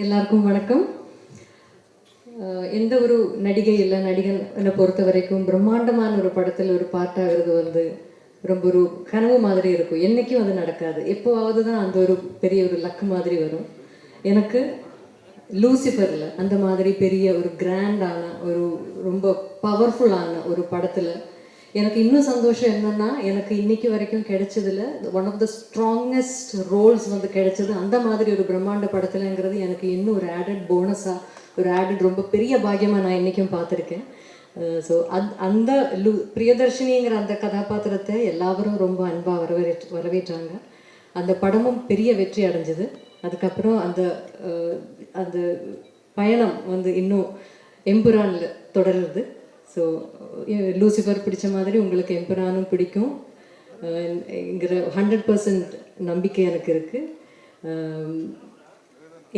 எல்லாருக்கும் வணக்கம். எந்த ஒரு நடிகை இல்லை நடிகனை பொறுத்த வரைக்கும் பிரம்மாண்டமான ஒரு படத்தில் ஒரு பார்ட்டாகிறது வந்து ரொம்ப ஒரு கனவு மாதிரி இருக்கும். என்றைக்கும் அது நடக்காது. எப்போவாவது தான் அந்த ஒரு பெரிய ஒரு லக்கு மாதிரி வரும். எனக்கு லூசிஃபரில் அந்த மாதிரி பெரிய ஒரு கிராண்டான ஒரு ரொம்ப பவர்ஃபுல்லான ஒரு படத்தில் எனக்கு இன்னும் சந்தோஷம் என்னன்னா, எனக்கு இன்னைக்கு வரைக்கும் கிடைச்சதுல one of the strongest roles வந்து கிடைச்சது அந்த மாதிரி ஒரு பிரம்மாண்ட படத்துலங்கிறது எனக்கு இன்னும் ஒரு ஆடட் போனஸாக, ஒரு ஆடட் ரொம்ப பெரிய பாக்கியமாக நான் இன்றைக்கும் பார்த்துருக்கேன். ஸோ அந்த பிரியதர்ஷினிங்கிற அந்த கதாபாத்திரத்தை எல்லாரும் ரொம்ப அன்பாக வரவேற்றாங்க. அந்த படமும் பெரிய வெற்றி அடைஞ்சது. அதுக்கப்புறம் அந்த அந்த பயணம் வந்து இன்னும் எம்புரானில் தொடருது. ஸோ லூசிஃபர் பிடிச்ச மாதிரி உங்களுக்கு எம்புரானும் பிடிக்கும் ங்கிற 100% நம்பிக்கை எனக்கு இருக்குது.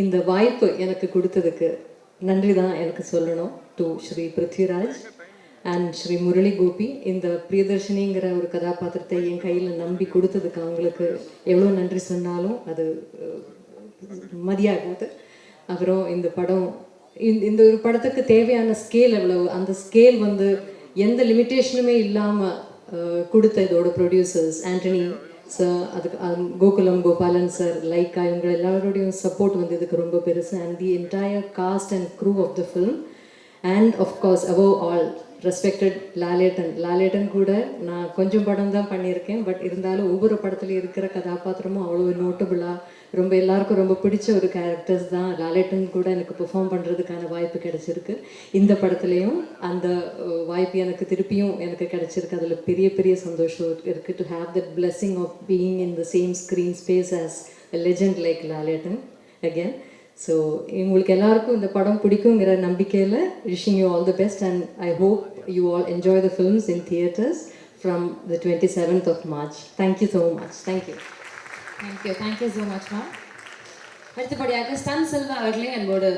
இந்த வாய்ப்பு எனக்கு கொடுத்ததுக்கு நன்றி தான் எனக்கு சொல்லணும் டு ஸ்ரீ பிருத்விராஜ் அண்ட் ஸ்ரீ முரளி கோபி. இந்த பிரியதர்ஷினிங்கிற ஒரு கதாபாத்திரத்தை என் கையில் நம்பி கொடுத்ததுக்கு அவங்களுக்கு எவ்வளோ நன்றி சொன்னாலும் அது மதியாகாது. அப்புறம் இந்த படம் இந்த ஒரு படத்துக்கு தேவையான ஸ்கேல் எவ்வளவு, அந்த ஸ்கேல் வந்து எந்த லிமிட்டேஷனுமே இல்லாமல் கொடுத்த இதோட ப்ரொடியூசர்ஸ் ஆண்டனி சார், அதுக்கு கோகுலம் கோபாலன் சார், லைக்கா, இவங்க எல்லாரோடையும் சப்போர்ட் வந்து இதுக்கு ரொம்ப பெருசு. And the entire cast and crew of the film and of course above all respected Lalettan கூட நான் கொஞ்சம் படம் தான் பண்ணியிருக்கேன். பட் இருந்தாலும் ஒவ்வொரு படத்துலையும் இருக்கிற கதாபாத்திரமும் அவ்வளோ நோட்டபுளாக ரொம்ப எல்லாருக்கும் ரொம்ப பிடிச்ச ஒரு கேரக்டர்ஸ் தான். லாலேட்டன் கூட எனக்கு பெர்ஃபார்ம் பண்ணுறதுக்கான வாய்ப்பு கிடைச்சிருக்கு. இந்த படத்துலையும் அந்த வாய்ப்பு எனக்கு திருப்பியும் எனக்கு கிடைச்சிருக்கு. அதில் பெரிய பெரிய சந்தோஷம் இருக்குது. To have that blessing of being in the same screen space as a legend like Lalettan again. So உங்களுக்கு எல்லாருக்கும் இந்த படம் பிடிக்குங்கிற நம்பிக்கையில் wishing you all the best and I hope you all enjoy the films in theatres from the 27th of March. Thank you so much. Thank you so much ma'am. அடுத்தபடியாக stunt Silva அவர்களை அன்போடு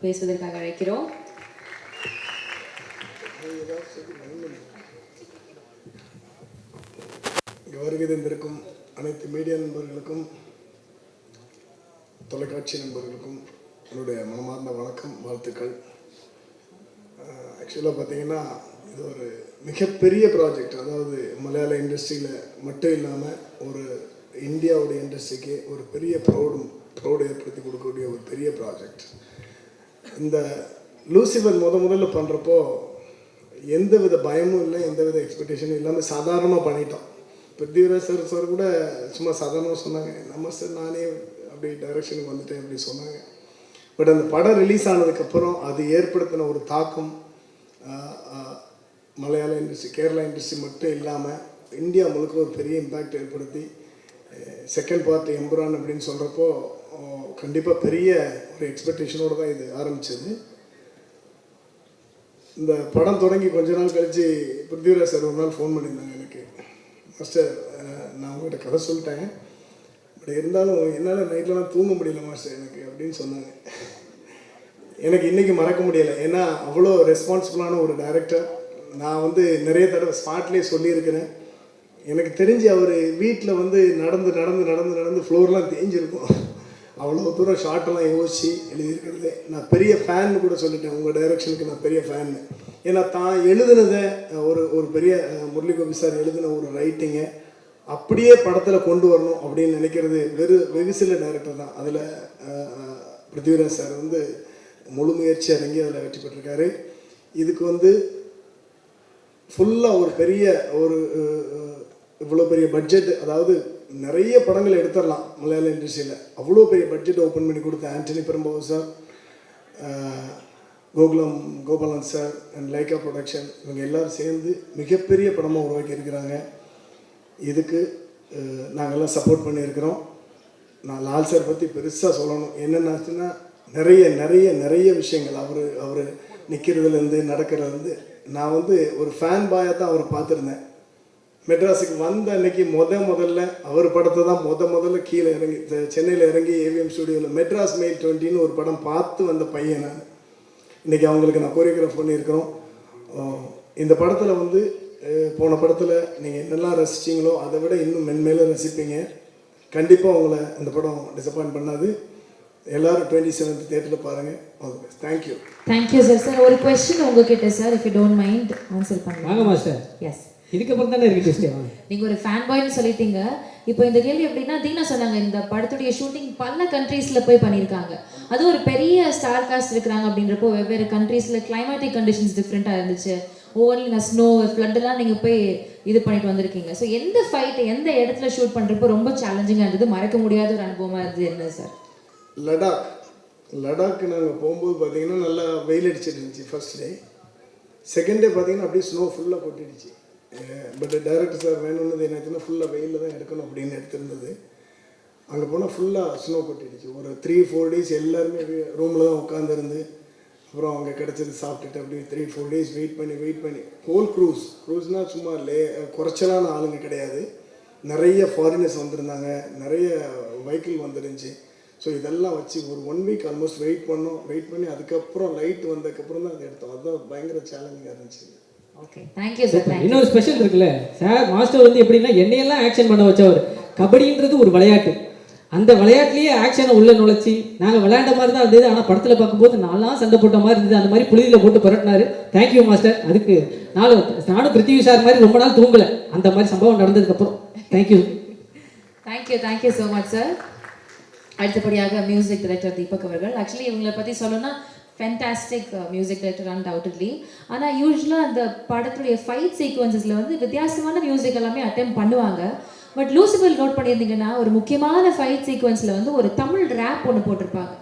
பேசுவதற்காக அழைக்கிறோம். வருகை தந்திருக்கும் அனைத்து மீடியா நண்பர்களுக்கும் தொலைக்காட்சி நண்பர்களுக்கும் என்னுடைய மனமார்ந்த வணக்கம், வாழ்த்துக்கள். ஆக்சுவலாக பார்த்தீங்கன்னா இது ஒரு மிகப்பெரிய ப்ராஜெக்ட். அதாவது மலையாள இண்டஸ்ட்ரியில் மட்டும் இல்லாமல் ஒரு இந்தியாவுடைய இண்டஸ்ட்ரிக்கு ஒரு பெரிய ப்ரௌடு ஏற்படுத்தி கொடுக்கக்கூடிய ஒரு பெரிய ப்ராஜெக்ட். இந்த லூசிஃபர் முதல்ல பண்ணுறப்போ எந்தவித பயமும் இல்லை, எந்தவித எக்ஸ்பெக்டேஷனும் இல்லாமல் சாதாரணமாக பண்ணிட்டோம். பிருத்விராஜ் சார் கூட சும்மா சாதாரணமாக சொன்னாங்க, நம்ம சார் நானே அப்படி டைரக்ஷனுக்கு வந்துட்டேன் அப்படி சொன்னாங்க. பட் அந்த படம் ரிலீஸ் ஆனதுக்கப்புறம் அது ஏற்படுத்தின ஒரு தாக்கம் மலையாள இண்டஸ்ட்ரி, கேரளா இண்டஸ்ட்ரி மட்டும் இல்லாமல் இந்தியா முழுக்க ஒரு பெரிய இம்பேக்ட் ஏற்படுத்தி செகண்ட் பார்ட் எம்புரான் அப்படின்னு சொல்கிறப்போ கண்டிப்பாக பெரிய ஒரு எக்ஸ்பெக்டேஷனோடு தான் இது ஆரம்பித்தது. இந்த படம் தொடங்கி கொஞ்ச நாள் கழித்து பிருத்விராஜ் சார் ஒரு நாள் ஃபோன் பண்ணியிருந்தாங்க எனக்கு, மாஸ்டர் நான் உங்கள்கிட்ட கதை சொல்லிட்டேன், பட் இருந்தாலும் என்னால் நைட்லலாம் தூங்க முடியல மாஸ்டர் எனக்கு அப்படின்னு சொன்னாங்க. எனக்கு இன்றைக்கி மறக்க முடியலை. ஏன்னா அவ்வளோ ரெஸ்பான்சிபிளான ஒரு டைரக்டர். நான் வந்து நிறைய தடவை ஸ்பாட்லேயே சொல்லியிருக்கிறேன். எனக்கு தெரிஞ்சு அவர் வீட்டில் வந்து நடந்து ஃப்ளோர்லாம் தேஞ்சிருக்கும். அவ்வளோ தூரம் ஷார்ட்டெல்லாம் யோசித்து எழுதியிருக்கிறது. நான் பெரிய ஃபேன்னு கூட சொல்லிட்டேன், உங்கள் டைரக்ஷனுக்கு நான் பெரிய ஃபேன்னு. ஏன்னா தான் எழுதுனதை ஒரு பெரிய முரளி கோபி சார் எழுதின ஒரு ரைட்டிங்கை அப்படியே படத்தில் கொண்டு வரணும் அப்படின்னு நினைக்கிறது வெகு சில டைரக்டர் தான். அதில் பிருத்விராஜ் சார் வந்து முழு முயற்சி அடங்கி அதில் வெற்றி பெற்றிருக்காரு. இதுக்கு வந்து ஃபுல்லாக ஒரு பெரிய ஒரு இவ்வளோ பெரிய பட்ஜெட், அதாவது நிறைய படங்கள் எடுத்துடலாம் மலையாள இண்டஸ்ட்ரியில். அவ்வளோ பெரிய பட்ஜெட் ஓப்பன் பண்ணி கொடுத்த Antony Perumbavoor sir, Gokulam Gopalan sir and Lyca production, இவங்க எல்லோரும் சேர்ந்து மிகப்பெரிய படமாக உருவாக்கி இருக்கிறாங்க. இதுக்கு நாங்கள்லாம் சப்போர்ட் பண்ணியிருக்கிறோம். நான் லால் சார் பற்றி பெருசாக சொல்லணும். என்னென்னாச்சுன்னா நிறைய விஷயங்கள் அவர் நிற்கிறதுலேருந்து நடக்கிறதுலேருந்து நான் வந்து ஒரு ஃபேன் பாயாக தான் அவரை பார்த்துருந்தேன். மெட்ராஸுக்கு வந்த அன்னைக்கு முதல்ல அவர் படத்தை தான் முதல்ல கீழே இறங்கி சென்னையில் இறங்கி ஏவிஎம் ஸ்டுடியோவில் மெட்ராஸ் மெயில் 20ன்னு ஒரு படம் பார்த்து வந்த பையன் நான். இன்றைக்கி அவங்களுக்கு நான் கோரியோகிராஃப் பண்ணியிருக்கிறோம். இந்த படத்தில் வந்து போன படத்தில் நீங்கள் என்னெல்லாம் ரசிச்சிங்களோ அதை விட இன்னும் மென்மேலும் ரசிப்பீங்க. கண்டிப்பாக உங்களை அந்த படம் டிசப்பாயின்ட் பண்ணாது. எல்லோரும் 27th தேட்டரில் பாருங்கள். All the best. Thank you. Thank you sir. Sir ஒரு கொஸ்டின் உங்ககிட்ட sir, if you don't mind answer பண்ணுங்க. வாங்க மாஸ்டர். எஸ், இதுக்கப்புறம் தானே இருக்கு டெஸ்ட். வாங்க. நீங்கள் ஒரு ஃபேன் பாய்னு சொல்லிட்டீங்க. இப்போ இந்த கேள்வி எப்படின்னா, தீனா சொன்னாங்க இந்த படத்துடைய ஷூட்டிங் பல கண்ட்ரீஸில் போய் பண்ணியிருக்காங்க. அதுவும் ஒரு பெரிய ஸ்டார் காஸ்ட் இருக்கிறாங்க அப்படின்றப்போ வெவ்வேறு கண்ட்ரீஸில் கிளைமேட்டிக் கண்டிஷன்ஸ் டிஃப்ரெண்ட்டாக இருந்துச்சு. ஒவ்வொரு ஸ்னோ ஃப்ளட்டெல்லாம் நீங்கள் போய் இது பண்ணிட்டு வந்திருக்கீங்க. ஸோ எந்த ஃபைட்டு எந்த இடத்துல ஷூட் பண்ணுறப்போ ரொம்ப சேலஞ்சிங்காக இருந்தது, மறக்க முடியாத ஒரு அனுபவமாக இருந்தது என்ன சார்? லடாக் நாங்கள் போகும்போது பார்த்தீங்கன்னா நல்லா வெயில் அடிச்சிட்டு இருந்துச்சு ஃபர்ஸ்ட் டே. செகண்ட் டே பார்த்தீங்கன்னா அப்படியே ஸ்னோ ஃபுல்லாக கொட்டிடுச்சு. பட் டைரக்டர் சார் வேணும்னது என்னாச்சுன்னா ஃபுல்லாக வெயிலில் தான் எடுக்கணும் அப்படின்னு எடுத்திருந்தது. அங்கே போனால் ஃபுல்லாக ஸ்னோ கொட்டிடுச்சு. ஒரு 3-4 days எல்லாருமே ரூமில் தான் உட்காந்துருந்து அப்புறம் அங்கே கிடச்சது சாப்பிட்டுட்டு அப்படியே 3-4 days வெயிட் பண்ணி ஹோல் க்ரூஸ்னால் சும்மா குறைச்சலான ஆளுங்க கிடையாது. நிறைய ஃபாரினர்ஸ் வந்திருந்தாங்க, நிறைய வெஹிக்கிள் வந்துருந்துச்சு. ஸோ இதெல்லாம் வச்சு ஒரு 1 week ஆல்மோஸ்ட் வெயிட் பண்ணி அதுக்கப்புறம் லைட் வந்ததுக்கப்புறம் தான் அதை எடுத்தோம். அதுதான் பயங்கர சேலஞ்சிங்காக இருந்துச்சு. Okay, thank you sir. இன்னொரு ஸ்பெஷல் இருக்குல்ல சார், மாஸ்டர் வந்து எப்படின்னா என்னையெல்லாம் ஆக்ஷன் பண்ண வச்சவர். கபடின்றது ஒரு விளையாட்டு, அந்த விளையாட்டுலேயே ஆக்ஷனை உள்ள நுழைச்சி நாங்கள் விளையாண்ட மாதிரி தான் இருந்தது. ஆனால் படத்தில் பார்க்கும்போது நான்லாம் சண்டை போட்ட மாதிரி இருந்தது. அந்த மாதிரி புழுதியில் போட்டு புரட்டினாரு. Thank you master. அதுக்கு நானும் பிருத்திவி சார் மாதிரி ரொம்ப நாள் தூங்கலை, அந்த மாதிரி சம்பவம் நடந்ததுக்கப்புறம். Thank you so much sir. அடுத்தபடியாக மியூசிக் டைரக்டர் தீபக் அவர்கள். ஆக்சுவலி இவங்களை பற்றி சொல்லணும்னா ஃபேண்டாஸ்டிக் மியூசிக் டைரக்டர் அன்டவுட்லி. ஆனால் யூஸ்வலாக அந்த படத்துடைய ஃபைட் சீக்வன்சஸில் வந்து வித்தியாசமான மியூசிக் எல்லாமே அட்டெம்ப்ட் பண்ணுவாங்க. பட் லூசிபர் நோட் பண்ணியிருந்தீங்கன்னா ஒரு முக்கியமான ஃபைட் சீக்வன்ஸில் வந்து ஒரு தமிழ் ரேப் ஒன்று போட்டிருப்பாங்க.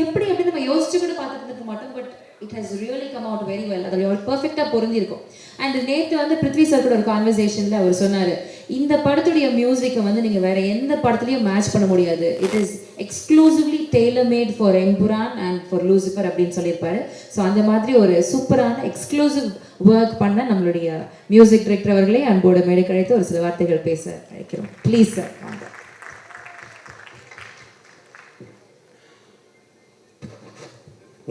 எப்படி நம்ம யோசிச்சு கூட பார்த்துட்டு இருக்க மாட்டோம். But it has really come out very well. அதில் ஒரு பர்ஃபெக்டாக பொருந்திருக்கும். அண்ட் நேற்று வந்து பிருத்வி சார் கூட ஒரு கான்வர்சேஷனில் அவர் சொன்னார், இந்த படத்துடைய மியூசிக்கை வந்து நீங்கள் வேறு எந்த படத்துலையும் மேட்ச் பண்ண முடியாது. It is exclusively tailor made for Empuraan and for Lucifer அப்படின்னு சொல்லியிருப்பாரு. ஸோ அந்த மாதிரி ஒரு சூப்பரான எக்ஸ்க்ளூசிவ் ஒர்க் பண்ண நம்மளுடைய மியூசிக் டைரக்டர் அவர்களே அன்போடு மேடை கழித்து ஒரு சில வார்த்தைகள் பேச அழைக்கிறோம். Please sir.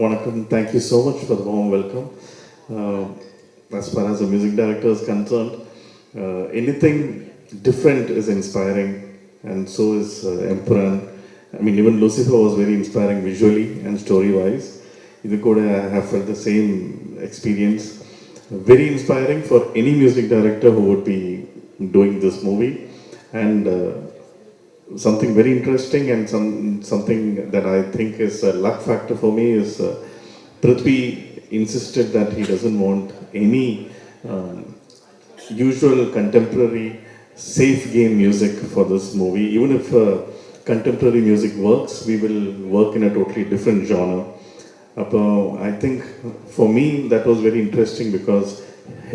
Vanakkam, thank you so much for the warm welcome. As far as the music director is concerned, anything different is inspiring, and so is Emperor. I mean, even Lucifer was very inspiring visually and story-wise. Idu kuda I have felt the same experience. Very inspiring for any music director who would be doing this movie, and something very interesting and something that I think is a luck factor for me is Prithvi insisted that he doesn't want any usual contemporary safe game music for this movie. Even if contemporary music works, we will work in a totally different genre. I think for me that was very interesting because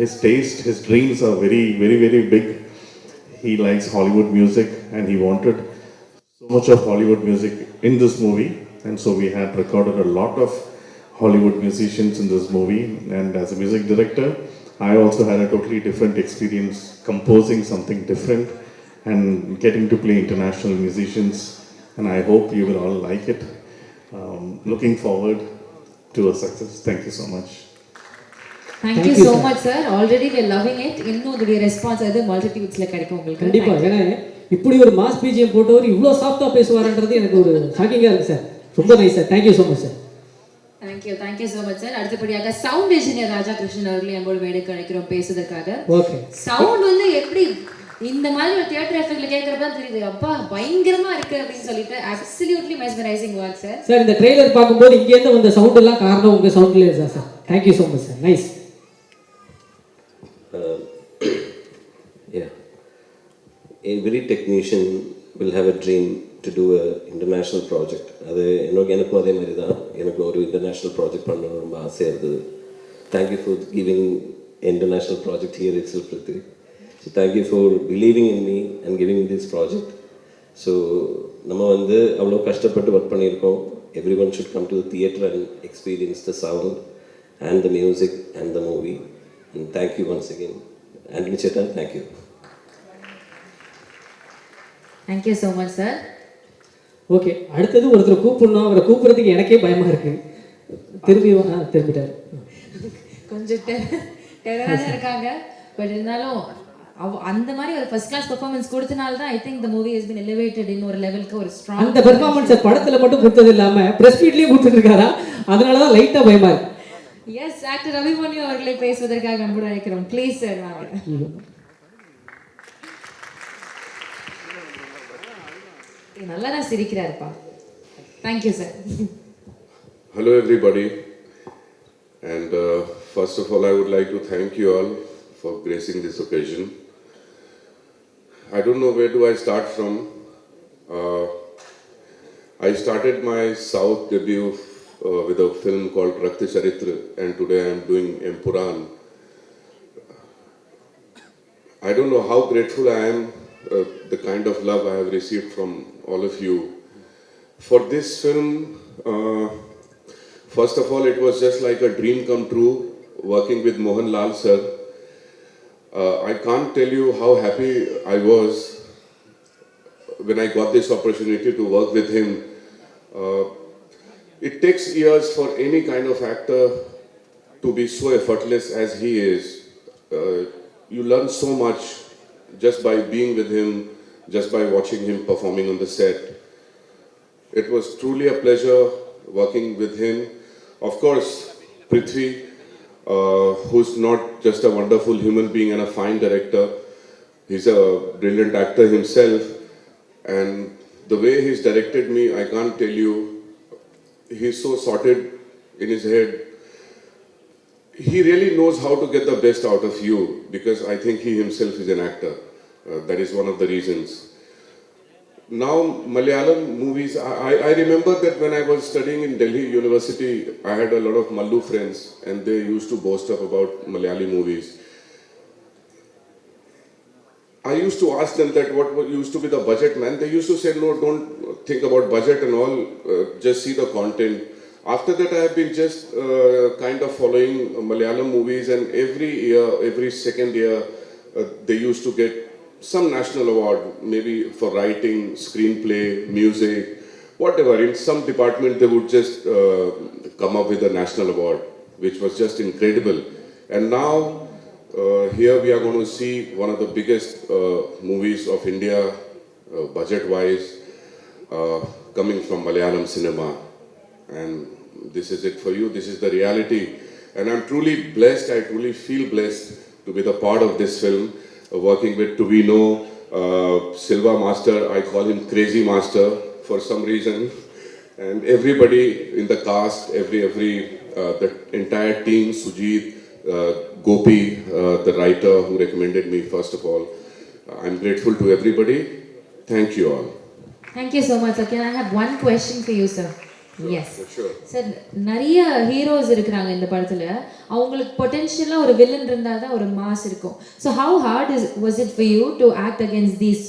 his taste, his dreams are very, very, very big. He likes Hollywood music and he wanted so much of Hollywood music in this movie, and so we had recorded a lot of Hollywood musicians in this movie. And as a music director, I also had a totally different experience composing something different and getting to play international musicians, and I hope you will all like it. Looking forward to a success. Thank you so much. Thank you so much sir. Already we are loving it. இன்னும் உங்களுடைய response அது மல்டிடியூட்ஸ்ல கிடைக்கும் உங்களுக்கு. கண்டிப்பா. ஏன்னா இப்படி ஒரு mass BGM போட்டவர் இவ்வளோ சாஃப்டாக பேசுவார்ன்றது எனக்கு ஒரு ஷாக்கிங்காக இருக்குது சார். ரொம்ப nice sir. Thank you so much sir. Thank you so much sir. அடுத்தபடியாக சவுண்ட் இன்ஜினியர் ராஜா கிருஷ்ணன் அவர்களே அன்போடு மேடைக்கு அழைக்கிறோம் பேசுவதற்காக. ஓகே. சவுண்ட் வந்து எப்படி இந்த மாதிரி ஒரு தியேட்டர் எஃபெக்ட்ல கேட்கறப்ப தான் தெரியுது, அப்பா பயங்கரமா இருக்கு அப்படின்னு சொல்லிட்டு absolutely mesmerising work sir. Sir இந்த ட்ரெய்லர் பார்க்கும்போது இங்கேருந்து வந்த சவுண்ட் எல்லாம் காரணம் உங்கள் சவுண்ட்லேயே சார். Sir thank you so much sir. Nice. Yeah. Every technician will have a dream to do an international project. அது எனக்கும் அதே மாதிரி தான். எனக்கு ஒரு இன்டர்நேஷ்னல் ப்ராஜெக்ட் பண்ணணும் ரொம்ப ஆசையாக இருந்தது. Thank you for giving international project here itself Prithvi. So thank you for believing in me and giving this project. So நம்ம வந்து அவ்வளோ கஷ்டப்பட்டு ஒர்க் பண்ணியிருக்கோம். Everyone should come to the theatre and experience the sound and the music and the movie. And thank you once again. Antony chetta, thank you. Thank you so much sir. Okay, அடுத்தது ஒருத்தர் கூப்பிடணும். அவரை கூப்பிட்றதுக்கு எனக்கே பயமாக இருக்குது. திரும்பிட்டார். கொஞ்சம் டெரராக இருக்காங்க. பட் இருந்தாலும் அந்த மாதிரி ஒரு ஃபர்ஸ்ட் கிளாஸ் பெர்ஃபார்மன்ஸ் கொடுத்தனால தான் I think the movie has been elevated in ஒரு லெவலுக்கு ஒரு ஸ்ட்ராங் அந்த பெர்ஃபார்மன்ஸை படத்துல மட்டும் கொடுத்தது இல்லாம பிரஸ் மீட்லயும் கொடுத்துட்டு இருக்காரா, அதனாலதான் லைட்டா பயமா இருக்கு. எஸ் ஆக்டர் அபிமன்யு அவர்களை பேசுவதற்காக அன்புடன் அழைக்கிறோம். ப்ளீஸ் சார் வாங்க. நல்லா தான் சிரிக்கிறாருப்பா. Thank you sir. Hello everybody, and first of all I would like to thank you all for gracing this occasion. I don't know where do I start from. I started my South debut with a film called Rakta Charitra, and today I am doing Empuran. I don't know how grateful I am, the kind of love I have received from all of you. For this film, first of all, it was just like a dream come true working with Mohan Lal sir. I can't tell you how happy I was when I got this opportunity to work with him. It takes years for any kind of actor to be so effortless as he is. You learn so much just by being with him, just by watching him performing on the set. It was truly a pleasure working with him. Of course, Prithvi, who's not just a wonderful human being and a fine director, he's a brilliant actor himself. And the way he's directed me, I can't tell you, he's so sorted in his head. He really knows how to get the best out of you, because I think he himself is an actor. That is one of the reasons. Now, Malayalam movies, I remember that when I was studying in Delhi University, I had a lot of Mallu friends and they used to boast up about Malayali movies. I used to ask them that what used to be the budget, man. They used to say, no, don't think about budget and all, just see the content. After that, I have been just kind of following Malayalam movies, and every year, every second year, they used to get some national award, maybe for writing, screenplay, music, whatever. In some department, they would just come up with a national award, which was just incredible. And now, here we are going to see one of the biggest movies of India, budget-wise, coming from Malayalam cinema. And this is it for you. This is the reality. And I'm truly blessed. I truly feel blessed to be the part of this film. Working with Tuvino, Silva Master, I call him Crazy Master for some reason, and everybody in the cast, the entire team, Sujit, Gopi, the writer who recommended me first of all. I'm grateful to everybody. Thank you all. Thank you so much, sir. Can I have one question for you, sir? Yes. Sure. Sir நிறைய heroes இருக்கிறாங்க இந்த படத்தில். அவங்களுக்கு பொட்டென்ஷியலாக ஒரு villain இருந்தால் தான் ஒரு mass இருக்கும். So how heart was it for you to act against these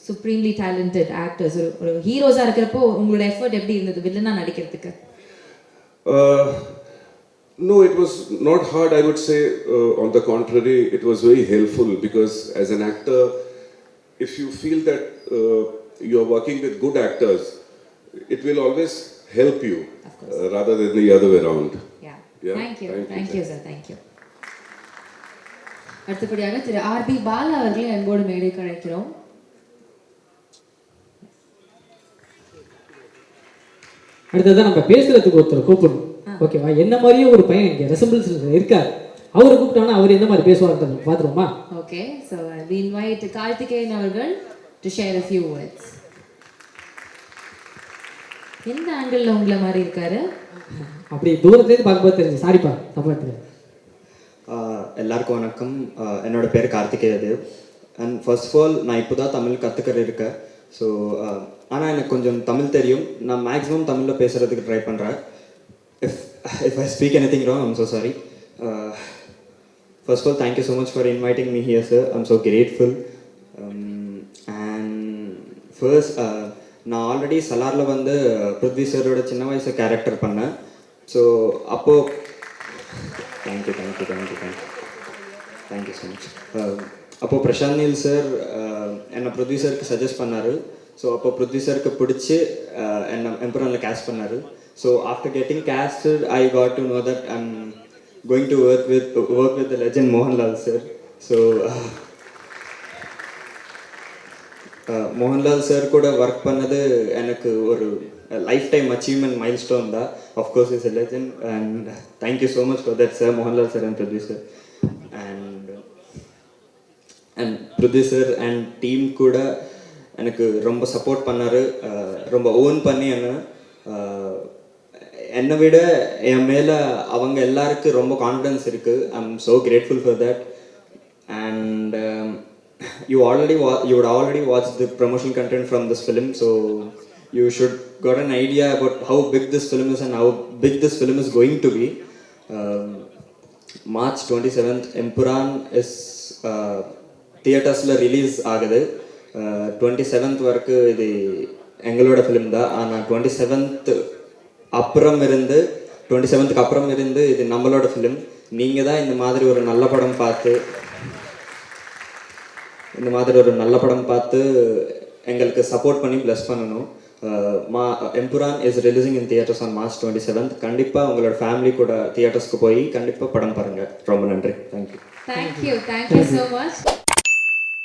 supremely talented actors? ஒரு ஹீரோஸாக இருக்கிறப்போ உங்களோட எஃபர்ட் எப்படி இருந்தது வில்லனாக நடிக்கிறதுக்கு? No, it was not hard. I would say, on the contrary, it was very helpful, because as an actor, if you feel that you are working with good actors, it will always help you rather than the other way around. Yeah. Yeah. Thank you, sir. Thank you. அடுத்தபடியாக திரு RB Bala அவர்களை அன்போடு மேடைக்கு அழைக்கிறோம். அடுத்ததான் நம்ம பேசுறதுக்கு ஒருத்தர் கூப்பிடணும். ஓகேவா? என்ன மாதிரியே ஒரு பையன் இங்கே ரெசம்பிள்ஸ் இருக்காரு. அவரை கூப்பிட்டோன்னா அவர் எந்த மாதிரி பேசுவார் பார்த்துருமா? Okay, so we invite Karthikeyan அவர்கள் to share a few words. எந்த ஆங்கிளில் உங்களை மாதிரி இருக்காரு? அப்படி தூரத்துலேருந்து பார்க்கும்போது தெரிஞ்சு. சாரிப்பா, தப்பா எடுத்துக்கிறேன். எல்லாருக்கும் வணக்கம். என்னோட பேர் Karthikeya Dev. And first of all, நான் இப்போ தான் தமிழ் கற்றுக்கிற இருக்கேன். ஸோ ஆனால் எனக்கு கொஞ்சம் தமிழ் தெரியும். நான் மேக்ஸிமம் தமிழில் பேசுகிறதுக்கு ட்ரை பண்ணுறேன். If I speak anything wrong, I'm so sorry. First of all, thank you so much for inviting me here sir. I'm so grateful. And first, நான் ஆல்ரெடி சலாரில் வந்து பிருத்வி சாரோட சின்ன வயசு கேரக்டர் பண்ணேன். ஸோ அப்போது தேங்க்யூ ஸோ மச். அப்போது பிரசாந்த் நீல் சார் என்னை பிருத்வி சாருக்கு சஜஸ்ட் பண்ணார். ஸோ அப்போ பிருத்வி சாருக்கு பிடிச்சி என்னை எம்பரனில் கேஸ்ட் பண்ணார். So after getting casted, I got to know that I'm going to work with the legend Mohanlal sir. So Mohanlal sir கூட ஒர்க் பண்ணது எனக்கு ஒரு lifetime achievement milestone தான். Of course is a legend and thank you so much for that sir, Mohanlal sir and producer and producer and team கூட எனக்கு ரொம்ப support பண்ணார், ரொம்ப ஓன் பண்ணி என்னை விட என் மேலே அவங்க எல்லாருக்கும் ரொம்ப கான்ஃபிடன்ஸ் இருக்குது. I am so grateful for that. And you would already watch the promotional content from this film, so you should got an idea about how big this film is and how big this film is going to be. March 27th Empuran is theaters la release ஆகுது. 27th வரைக்கு இது எங்களோட film தான். ஆனால் 27th அப்புறம் இருந்து 27th அப்புறம் இருந்து இது நம்மளோட ஃபிலிம். நீங்கள் தான் இந்த மாதிரி ஒரு நல்ல படம் பார்த்து எங்களுக்கு சப்போர்ட் பண்ணி ப்ளஸ் பண்ணணும். Empuraan is releasing in theatres on March 27th. கண்டிப்பாக உங்களோட ஃபேமிலி கூட தியேட்டர்ஸ்க்கு போய் கண்டிப்பாக படம் பாருங்கள். ரொம்ப நன்றி. Thank you thank you so much.